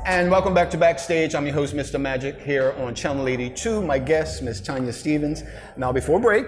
And welcome back to Backstage. I'm your host, Mr. Magic, here on Channel 82. My guest, Miss Tanya Stevens. Now, before break,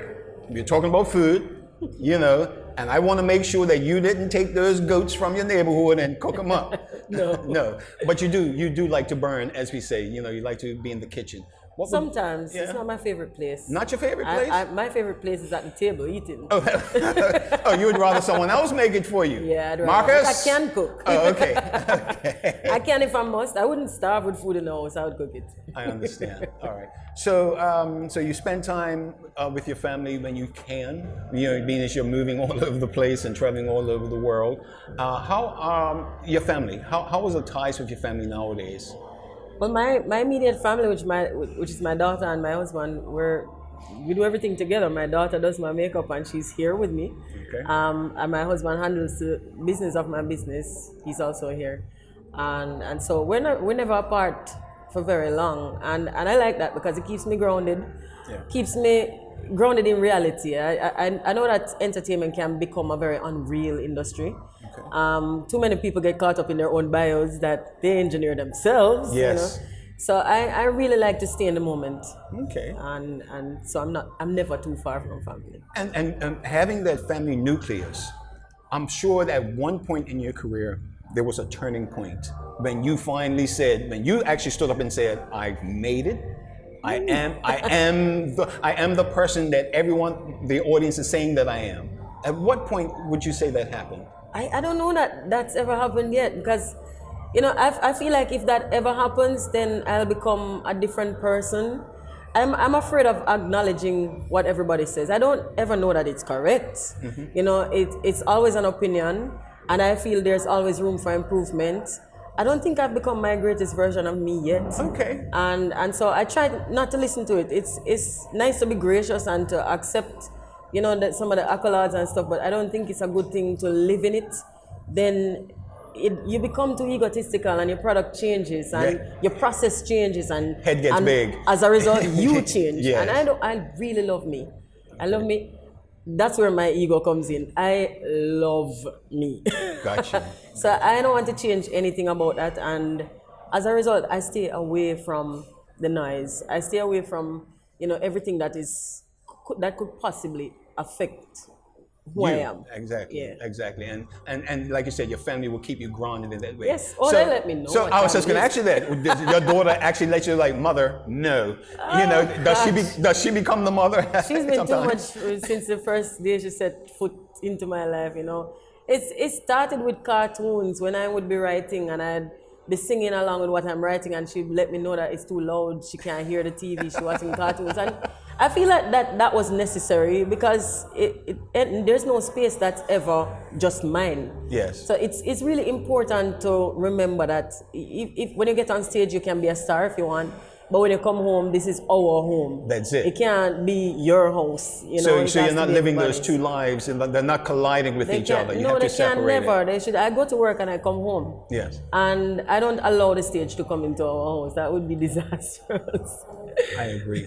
we're talking about food, and I want to make sure that you didn't take those goats from your neighborhood and cook them up. No. No, but you do like to burn, as we say. You like to be in the kitchen. Sometimes. It's not my favorite place. Not your favorite place? My favorite place is at the table eating. Oh, you would rather someone else make it for you? Yeah, I'd rather. Marcus? I can cook. Oh, okay. Okay. I can if I must. I wouldn't starve with food in the house. I would cook it. I understand. All right. So you spend time with your family when you can, being as you're moving all over the place and traveling all over the world. How your family? How is the ties with your family nowadays? Well, my immediate family, which is my daughter and my husband, we do everything together. My daughter does my makeup and she's here with me. Okay. And my husband handles the business of my business. He's also here. And so we're never apart for very long. And I like that because it keeps me grounded. Yeah. Keeps me grounded in reality. I know that entertainment can become a very unreal industry. Okay. Too many people get caught up in their own bios that they engineer themselves. Yes. So I really like to stay in the moment. Okay. And so I'm never too far from family. And having that family nucleus, I'm sure that at one point in your career there was a turning point when you finally said, when you actually stood up and said, "I've made it. I am the person that everyone, the audience is saying that I am." At what point would you say that happened? I don't know that that's ever happened yet because, I feel like if that ever happens, then I'll become a different person. I'm afraid of acknowledging what everybody says. I don't ever know that it's correct. Mm-hmm. It's always an opinion, and I feel there's always room for improvement. I don't think I've become my greatest version of me yet. Okay. And so I try not to listen to it. It's nice to be gracious and to accept, that some of the accolades and stuff, but I don't think it's a good thing to live in it. Then you become too egotistical and your product changes and your process changes and head gets big. As a result, you change. Yes. And I really love me. I love me. That's where my ego comes in. I love me. Gotcha. So I don't want to change anything about that. And as a result, I stay away from the noise. I stay away from, everything that could possibly affect who I am. Exactly. Yeah. Exactly. And like you said, your family will keep you grounded in that way. Yes. Or they let me know. So I was just going to ask you that. Does your daughter actually let you mother? No. Does she become the mother? She's been too much since the first day she set foot into my life. It started with cartoons when I would be writing and I'd be singing along with what I'm writing, and she'd let me know that it's too loud. She can't hear the TV. She's watching cartoons, and I feel like that was necessary because there's no space that's ever just mine. Yes. So it's really important to remember that if when you get on stage, you can be a star if you want, but when you come home, this is our home. That's it. It can't be your house. So you're not living those two lives, and they're not colliding with each other. You have to separate it. I go to work and I come home. Yes. And I don't allow the stage to come into our house. That would be disastrous. I agree.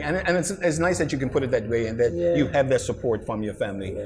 And it's nice that you can put it that way and that you have that support from your family,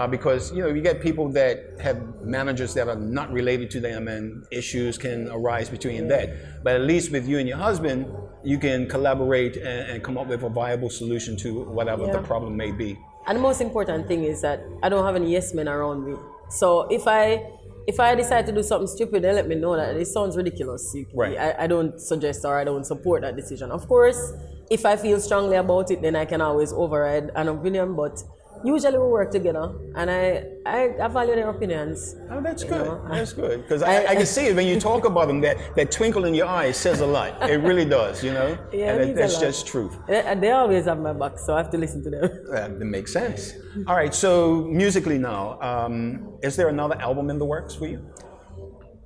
because, you get people that have managers that are not related to them and issues can arise between that. But at least with you and your husband, you can collaborate and come up with a viable solution to whatever the problem may be. And the most important thing is that I don't have any yes men around me. So if I decide to do something stupid, they let me know that it sounds ridiculous. Right. I don't suggest or I don't support that decision. Of course, if I feel strongly about it, then I can always override an opinion, but usually we work together, and I value their opinions. Oh, that's good. That's good. Because I can see it when you talk about them, that twinkle in your eyes says a lot. It really does, Yeah, and that's just truth. They always have my back, so I have to listen to them. That makes sense. All right, so musically now, is there another album in the works for you?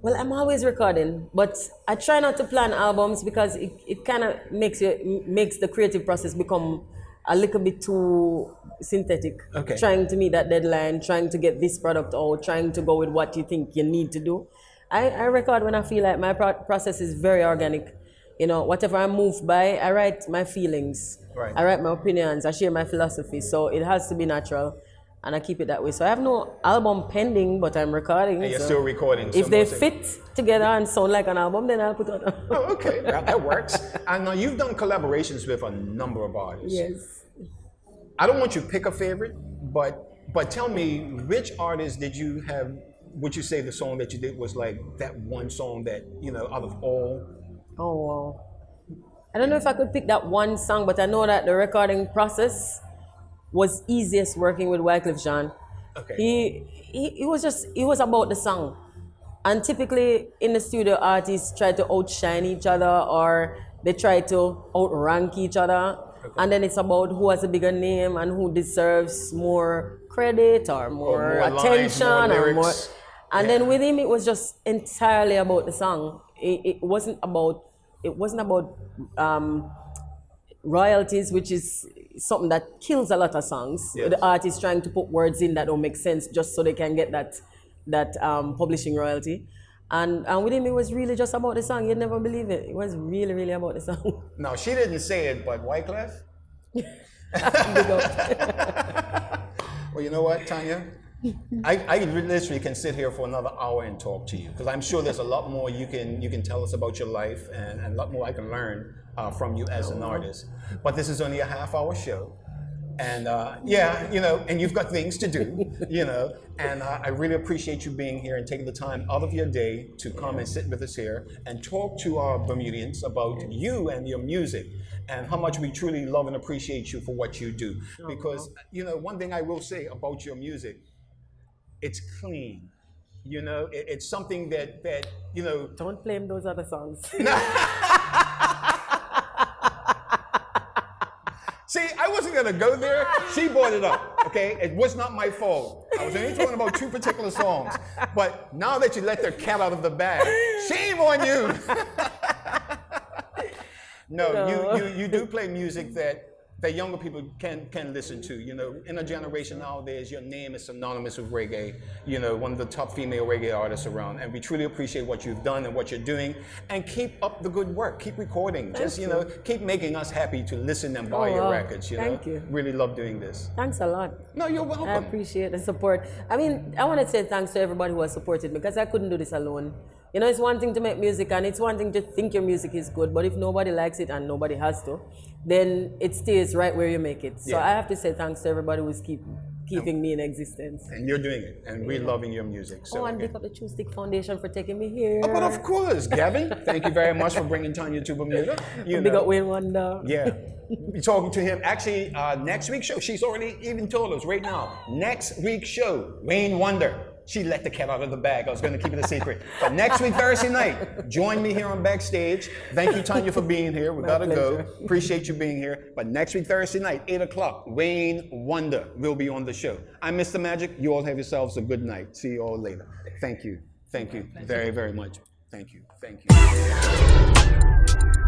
Well, I'm always recording, but I try not to plan albums because it kind of makes the creative process become a little bit too synthetic. Okay. Trying to meet that deadline, trying to get this product out, trying to go with what you think you need to do. I record when I feel like my process is very organic. Whatever I'm moved by, I write my feelings. Right. I write my opinions. I share my philosophy. So it has to be natural. and I keep it that way. So I have no album pending, but I'm recording. And you're so still recording. if they fit together and sound like an album, then I'll put on. Oh, okay, that works. And you've done collaborations with a number of artists. Yes. I don't want you to pick a favorite, but tell me, which artist did you have? Would you say the song that you did was like that one song that, out of all? Oh, wow. I don't know if I could pick that one song, but I know that the recording process was easiest working with Wyclef Jean. Okay. He was about the song. And typically in the studio, artists try to outshine each other or they try to outrank each other. Okay. And then it's about who has a bigger name and who deserves more credit or more attention or more. And then with him, it was just entirely about the song. It wasn't about royalties, which is something that kills a lot of songs. Yes. The artist trying to put words in that don't make sense just so they can get that publishing royalty. And with him, it was really just about the song. You'd never believe it. It was really, really about the song. No, she didn't say it, but Wyclef? Well, you know what, Tanya? I literally can sit here for another hour and talk to you because I'm sure there's a lot more you can tell us about your life and a lot more I can learn from you as an artist. But this is only a half-hour show, and and you've got things to do, And I really appreciate you being here and taking the time out of your day to come and sit with us here and talk to our Bermudians about you and your music and how much we truly love and appreciate you for what you do. Because one thing I will say about your music. It's clean, it's something that Don't blame those other songs. See, I wasn't gonna go there. She brought it up, okay? It was not my fault. I was only talking about two particular songs. But now that you let the cat out of the bag, shame on you. No, you do play music that younger people can listen to. In a generation nowadays, your name is synonymous with reggae. One of the top female reggae artists around, and we truly appreciate what you've done and what you're doing. And keep up the good work. Keep recording. Just keep making us happy to listen and buy your records. Thank you. Really love doing this. Thanks a lot. No, you're welcome. I appreciate the support. I mean, I want to say thanks to everybody who has supported me because I couldn't do this alone. It's one thing to make music and it's one thing to think your music is good, but if nobody likes it and nobody has to, then it stays right where you make it. So I have to say thanks to everybody who's keeping me in existence. And you're doing it, and we're loving your music. So and big up the True Stick Foundation for taking me here. Oh, but of course, Gavin, thank you very much for bringing Tanya to Bermuda. Big up Wayne Wonder. Yeah, we're talking to him. Actually, next week's show, she's already even told us right now, next week's show, Wayne Wonder. She let the cat out of the bag. I was going to keep it a secret. But next week, Thursday night, join me here on Backstage. Thank you, Tanya, for being here. We got to go. Appreciate you being here. But next week, Thursday night, 8 o'clock, Wayne Wonder will be on the show. I'm Mr. Magic. You all have yourselves a good night. See you all later. Thank you. Thank you very, very much. Thank you. Thank you.